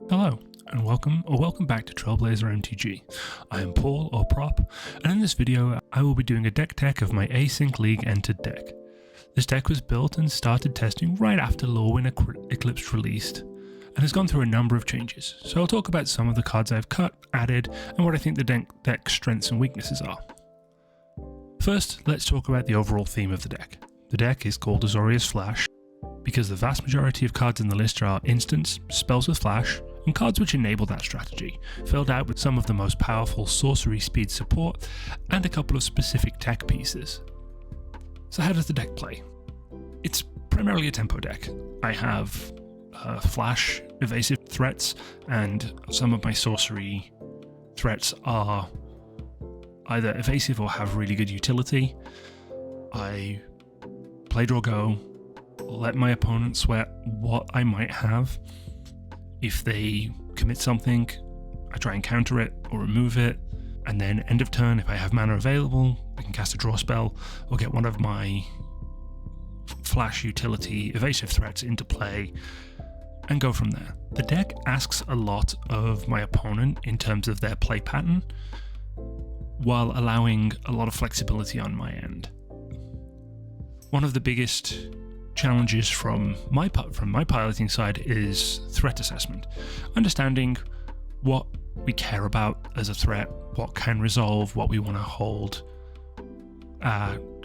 Hello, and welcome back to Trailblazer MTG. I am Paul, or Prop, and in this video I will be doing a deck tech of my Async League entered deck. This deck was built and started testing right after Lorwyn Eclipse released, and has gone through a number of changes, so I'll talk about some of the cards I've cut, added, and what I think the deck's strengths and weaknesses are. First, let's talk about the overall theme of the deck. The deck is called Azorius Flash, because the vast majority of cards in the list are instants, spells with flash, and cards which enable that strategy, filled out with some of the most powerful sorcery speed support, and a couple of specific tech pieces. So how does the deck play? It's primarily a tempo deck. I have flash, evasive threats, and some of my sorcery threats are either evasive or have really good utility. I play, draw, go, let my opponent sweat what I might have. If they commit something, I try and counter it or remove it, and then end of turn, if I have mana available, I can cast a draw spell or get one of my flash utility evasive threats into play and go from there. The deck asks a lot of my opponent in terms of their play pattern, while allowing a lot of flexibility on my end. One of the biggest challenges from my piloting side is threat assessment. Understanding what we care about as a threat, what can resolve, what we want to hold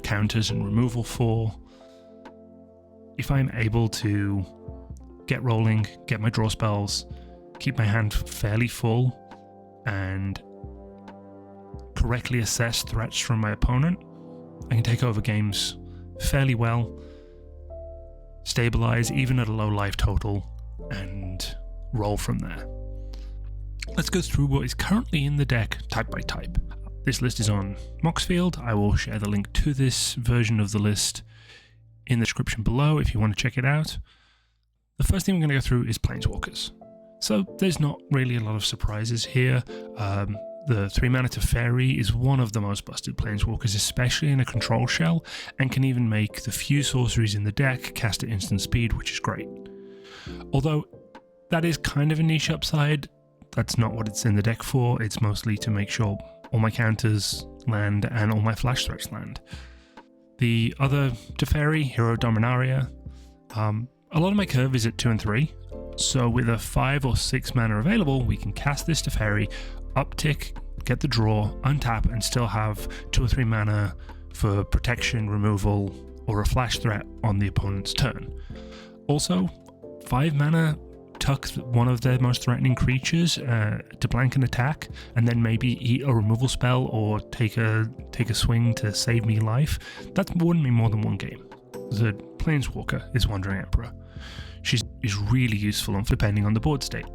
counters and removal for. If I'm able to get rolling, get my draw spells, keep my hand fairly full, and correctly assess threats from my opponent, I can take over games fairly well, stabilize even at a low life total, and roll from there. Let's go through what is currently in the deck type by type. This list is on Moxfield. I will share the link to this version of the list in the description below if you want to check it out. The first thing we're going to go through is Planeswalkers. So there's not really a lot of surprises here. The 3-mana Teferi is one of the most busted Planeswalkers, especially in a control shell, and can even make the few sorceries in the deck cast at instant speed, which is great. Although that is kind of a niche upside, that's not what it's in the deck for. It's mostly to make sure all my counters land and all my flash threats land. The other Teferi, Hero Dominaria, a lot of my curve is at 2 and 3, so with a 5 or 6 mana available, we can cast this Teferi, uptick, get the draw, untap, and still have 2 or 3 mana for protection, removal, or a flash threat on the opponent's turn. Also, 5 mana tuck one of their most threatening creatures to blank an attack, and then maybe eat a removal spell or take a swing to save me life. That wouldn't be more than one game. The Planeswalker is Wandering Emperor. She is really useful depending on the board state.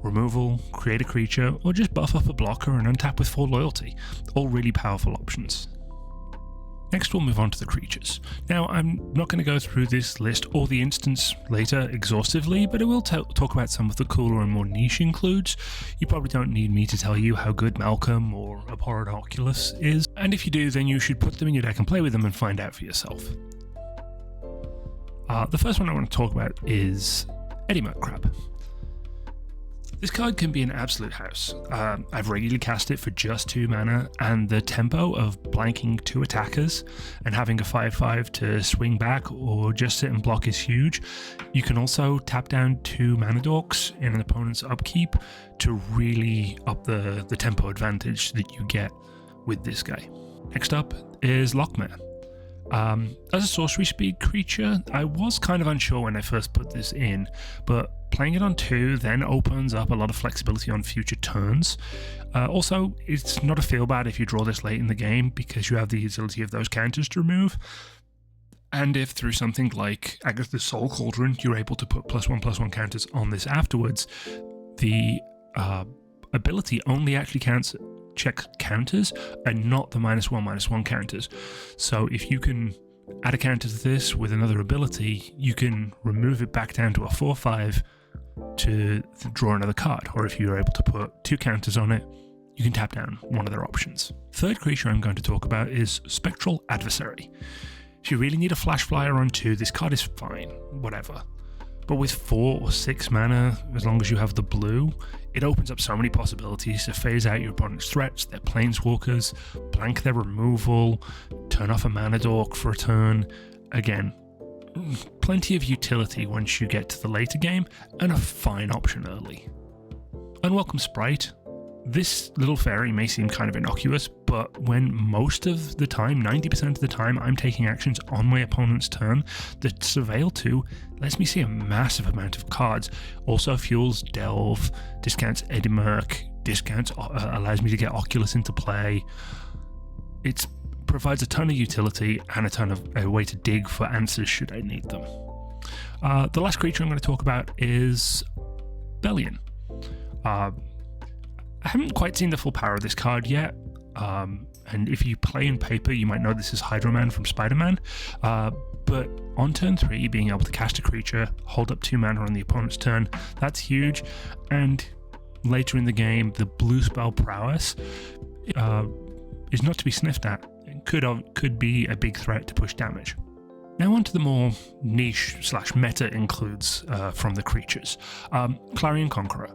Removal, create a creature, or just buff up a blocker and untap with 4 loyalty. All really powerful options. Next we'll move on to the creatures. Now I'm not going to go through this list or the instance later exhaustively, but I will talk about some of the cooler and more niche includes. You probably don't need me to tell you how good Malcolm or Abhorrent Oculus is, and if you do, then you should put them in your deck and play with them and find out for yourself. The first one I want to talk about is Eddymurk Crab. This card can be an absolute house. I've regularly cast it for just 2 mana, and the tempo of blanking 2 attackers and having a 5/5 to swing back or just sit and block is huge. You can also tap down 2 mana dorks in an opponent's upkeep to really up the tempo advantage that you get with this guy. Next up is Lockmare. As a sorcery speed creature, I was kind of unsure when I first put this in, but playing it on 2 then opens up a lot of flexibility on future turns. Also, it's not a feel bad if you draw this late in the game, because you have the utility of those counters to remove. And if through something like Agatha's Soul Cauldron, you're able to put +1/+1 counters on this afterwards, the ability only actually check counters and not the -1/-1 counters. So if you can add a counter to this with another ability, you can remove it back down to a 4/5 to draw another card, or if you're able to put 2 counters on it, you can tap down one of their options. Third creature I'm going to talk about is Spectral Adversary. If you really need a flash flyer on 2, this card is fine, whatever. But with 4 or 6 mana, as long as you have the blue, it opens up so many possibilities to phase out your opponent's threats, their planeswalkers, blank their removal, turn off a mana dork for a turn. Again, plenty of utility once you get to the later game, and a fine option early. Unwelcome Sprite. This little fairy may seem kind of innocuous, but when most of the time, 90% of the time, I'm taking actions on my opponent's turn, the Surveil 2 lets me see a massive amount of cards. Also fuels Delve, discounts Edimurk, allows me to get Oculus into play. It provides a ton of utility and a way to dig for answers should I need them. The last creature I'm going to talk about is Bellion. I haven't quite seen the full power of this card yet, and if you play in paper, you might know this is Hydro-Man from Spider-Man, but on turn 3, being able to cast a creature, hold up 2 mana on the opponent's turn, that's huge, and later in the game, the blue spell prowess is not to be sniffed at. It could be a big threat to push damage. Now on to the more niche / meta includes from the creatures. Clarion Conqueror.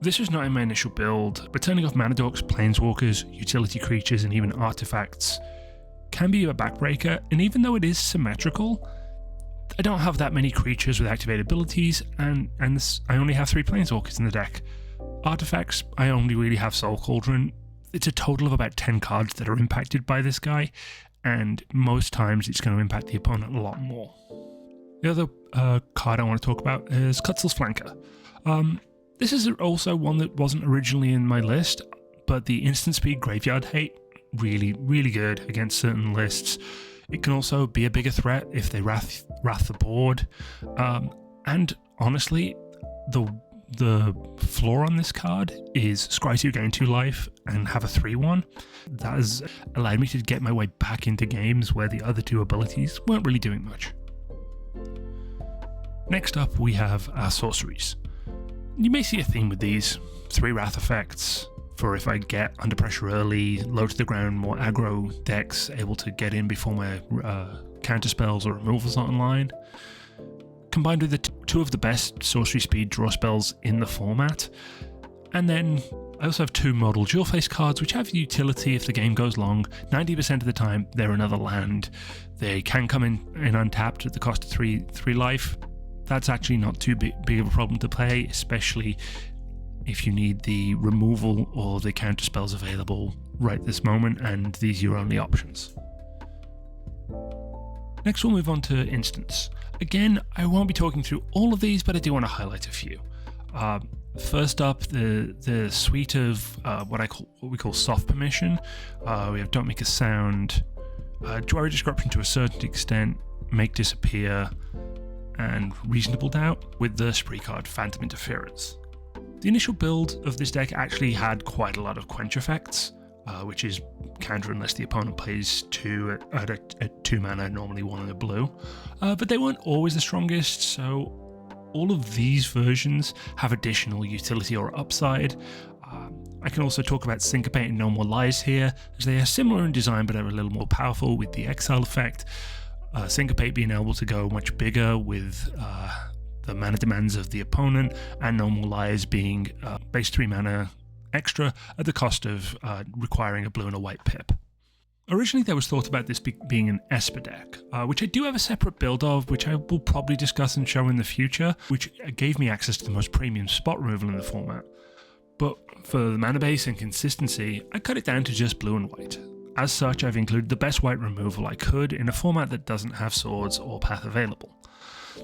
This was not in my initial build, but turning off mana dorks, planeswalkers, utility creatures, and even artifacts can be a backbreaker, and even though it is symmetrical, I don't have that many creatures with activated abilities, and I only have 3 planeswalkers in the deck. Artifacts, I only really have Soul Cauldron. It's a total of about 10 cards that are impacted by this guy, and most times it's going to impact the opponent a lot more. The other card I want to talk about is Kutzel's Flanker. This is also one that wasn't originally in my list, but the instant speed Graveyard Hate, really, really good against certain lists. It can also be a bigger threat if they wrath the board. And honestly, the floor on this card is scry 2, gain 2 life, and have a 3/1. That has allowed me to get my way back into games where the other 2 abilities weren't really doing much. Next up, we have our sorceries. You may see a theme with these. 3 wrath effects for if I get under pressure early, low to the ground, more aggro decks, able to get in before my counter spells or removals are online. Combined with the 2 of the best sorcery speed draw spells in the format. And then I also have 2 model dual face cards which have utility if the game goes long. 90% of the time they're another land. They can come in untapped at the cost of 3 life. That's actually not too big of a problem to play, especially if you need the removal or the counter spells available right this moment, and these are your only options. Next we'll move on to instants. Again, I won't be talking through all of these, but I do want to highlight a few. First up, the suite of what we call soft permission. We have Don't Make a Sound, Dry Disruption to a certain extent, Make Disappear, and Reasonable Doubt, with the spree card Phantom Interference. The initial build of this deck actually had quite a lot of quench effects, which is counter unless the opponent plays 2 at 2 mana, normally 1 in a blue. But they weren't always the strongest, so all of these versions have additional utility or upside. I can also talk about Syncopate and No More Lies here, as they are similar in design but are a little more powerful with the exile effect. Syncopate being able to go much bigger with the mana demands of the opponent, and No More Lies being base 3 mana extra at the cost of requiring a blue and a white pip. Originally there was thought about this being an Esper deck, which I do have a separate build of, which I will probably discuss and show in the future, which gave me access to the most premium spot removal in the format. But for the mana base and consistency, I cut it down to just blue and white. As such, I've included the best white removal I could in a format that doesn't have swords or path available.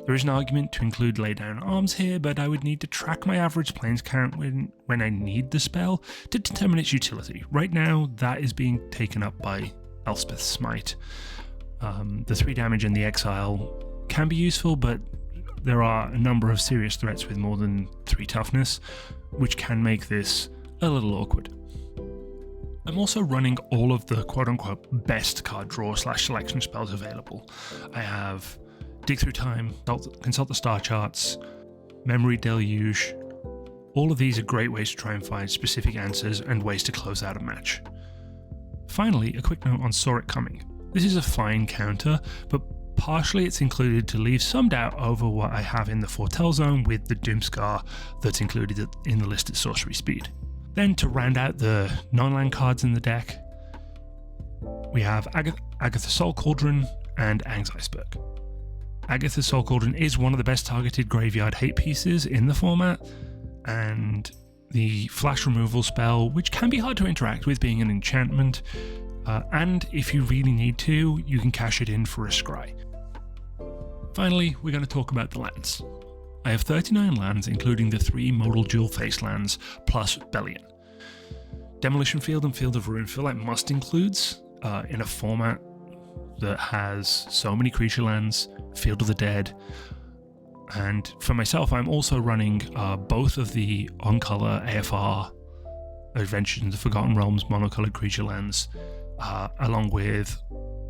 There is an argument to include Lay Down Arms here, but I would need to track my average planes count when I need the spell to determine its utility. Right now, that is being taken up by Elspeth's Smite. The 3 damage and the exile can be useful, but there are a number of serious threats with more than 3 toughness, which can make this a little awkward. I'm also running all of the quote-unquote best card draw / selection spells available. I have Dig Through Time, Consult the Star Charts, Memory Deluge. All of these are great ways to try and find specific answers and ways to close out a match. Finally, a quick note on Saw It Coming. This is a fine counter, but Partially it's included to leave some doubt over what I have in the Foretell zone with the Doomscar that's included in the listed sorcery speed. Then to round out the non-land cards in the deck, we have Agatha's Soul Cauldron and Ang's Iceberg. Agatha's Soul Cauldron is one of the best targeted graveyard hate pieces in the format, and the flash removal spell, which can be hard to interact with being an enchantment, and if you really need to, you can cash it in for a scry. Finally, we're going to talk about the lands. I have 39 lands, including the 3 modal dual face lands, plus Bellion. Demolition Field and Field of Ruin feel like must-includes in a format that has so many creature lands, Field of the Dead, and for myself, I'm also running both of the on-color AFR Adventures into Forgotten Realms monocolored creature lands, along with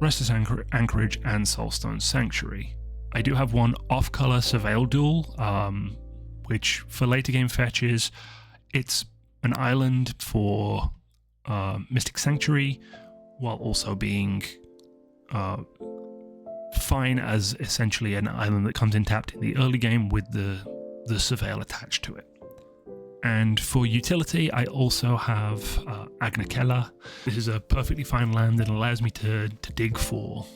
Restless Anchorage and Soulstone Sanctuary. I do have one off-color Surveil Duel, which for later game fetches, it's an island for Mystic Sanctuary, while also being fine as essentially an island that comes in tapped in the early game with the Surveil attached to it. And for utility, I also have Agna Kella. This is a perfectly fine land that allows me to dig for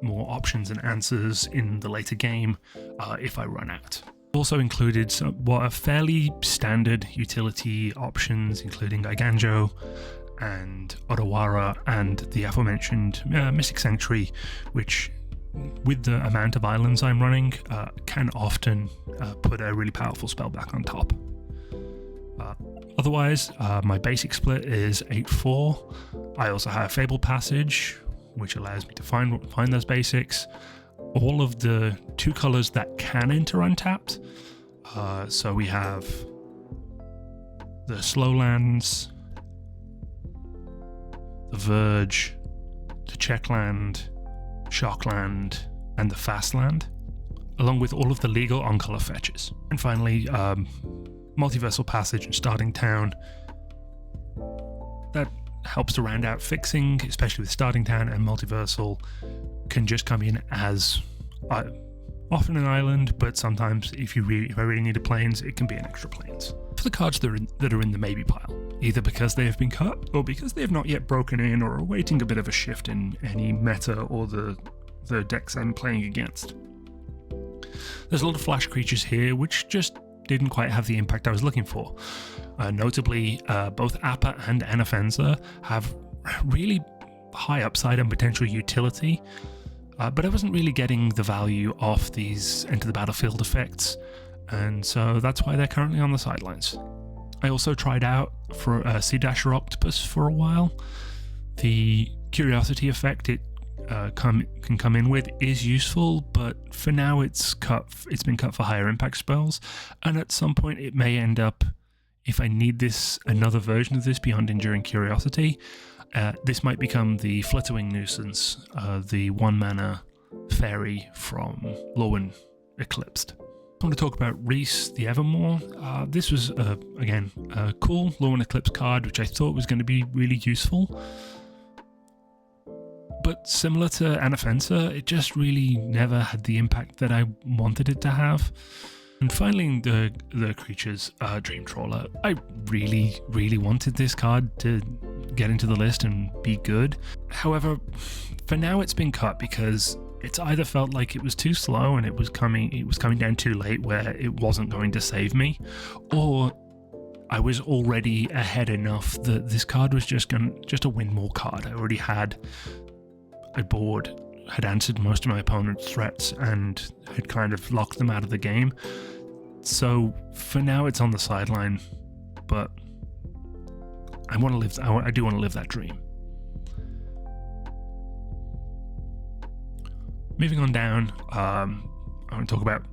more options and answers in the later game if I run out. Also included what are fairly standard utility options, including Giganjo and Odawara and the aforementioned Mystic Sanctuary, which, with the amount of islands I'm running, can often put a really powerful spell back on top. Otherwise, my basic split is 8-4. I also have Fabled Passage, which allows me to find those basics. All of the 2 colors that can enter untapped. So we have the Slowlands, the Verge, the Checkland, Shockland, and the Fastland, along with all of the legal on-color fetches. And finally, Multiversal Passage and Starting Town. That helps to round out fixing, especially with Starting Town, and Multiversal can just come in as often an island, but sometimes if I really need a plains, it can be an extra plains. For the cards that are in the maybe pile, either because they have been cut or because they have not yet broken in or are awaiting a bit of a shift in any meta or the decks I'm playing against. There's a lot of flash creatures here which just didn't quite have the impact I was looking for. Notably, both Appa and Anafenza have really high upside and potential utility, but I wasn't really getting the value of these Enter the Battlefield effects, and so that's why they're currently on the sidelines. I also tried out for Sea Dasher Octopus for a while. The Curiosity effect it can come in with is useful, but for now it's been cut for higher impact spells, and at some point it may end up, if I need another version of this beyond Enduring Curiosity, this might become the Flutterwing Nuisance, the 1-mana fairy from Lorwyn Eclipsed. I want to talk about Reese the Evermore. This was, again, a cool Lorwyn Eclipse card, which I thought was going to be really useful. But similar to Anafenza, it just really never had the impact that I wanted it to have. And finally, the creatures, Dream Trawler. I really, really wanted this card to get into the list and be good. However, for now it's been cut because it's either felt like it was too slow and it was coming down too late where it wasn't going to save me, or I was already ahead enough that this card was just a win more card. I already had a board, had answered most of my opponent's threats, and had kind of locked them out of the game. So for now it's on the sideline, but I do want to live that dream. Moving on down, I want to talk about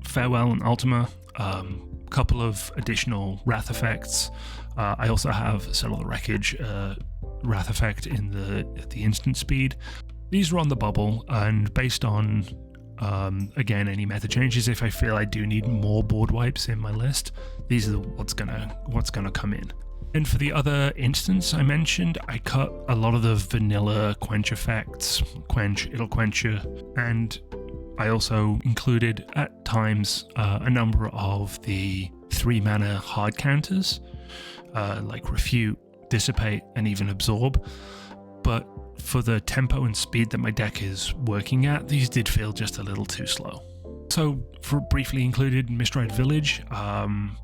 Farewell and Ultima, a couple of additional Wrath effects. I also have Settle the Wreckage Wrath effect in the instant speed. These are on the bubble, and based on again any meta changes, if I feel I do need more board wipes in my list, these are what's gonna come in. And for the other instance I mentioned, I cut a lot of the vanilla quench effects, quench, it'll quench you, and I also included at times a number of the 3 mana hard counters, like refute, dissipate, and even absorb. But for the tempo and speed that my deck is working at, these did feel just a little too slow. So for briefly included Misdried Village,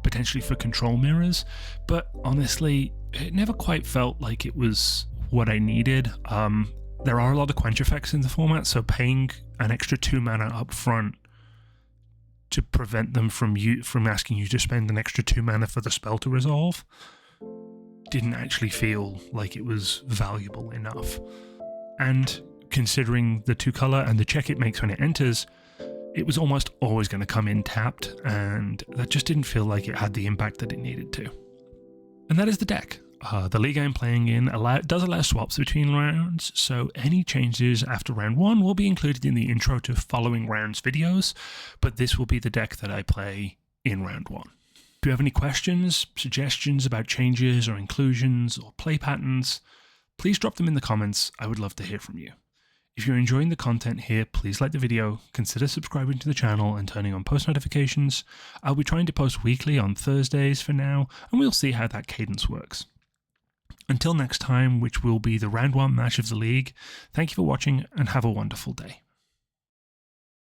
potentially for control mirrors, but honestly, it never quite felt like it was what I needed. There are a lot of quench effects in the format, so paying an extra 2 mana up front to prevent them from asking you to spend an extra 2 mana for the spell to resolve didn't actually feel like it was valuable enough. And considering the 2 color and the check it makes when it enters, it was almost always going to come in tapped, and that just didn't feel like it had the impact that it needed to. And that is the deck. The league I'm playing in does allow swaps between rounds, so any changes after round 1 will be included in the intro to following rounds videos, but this will be the deck that I play in round 1. If you have any questions, suggestions about changes or inclusions or play patterns, please drop them in the comments. I would love to hear from you. If you're enjoying the content here, please like the video, consider subscribing to the channel and turning on post notifications. I'll be trying to post weekly on Thursdays for now, and we'll see how that cadence works. Until next time, which will be the round 1 match of the league, thank you for watching and have a wonderful day.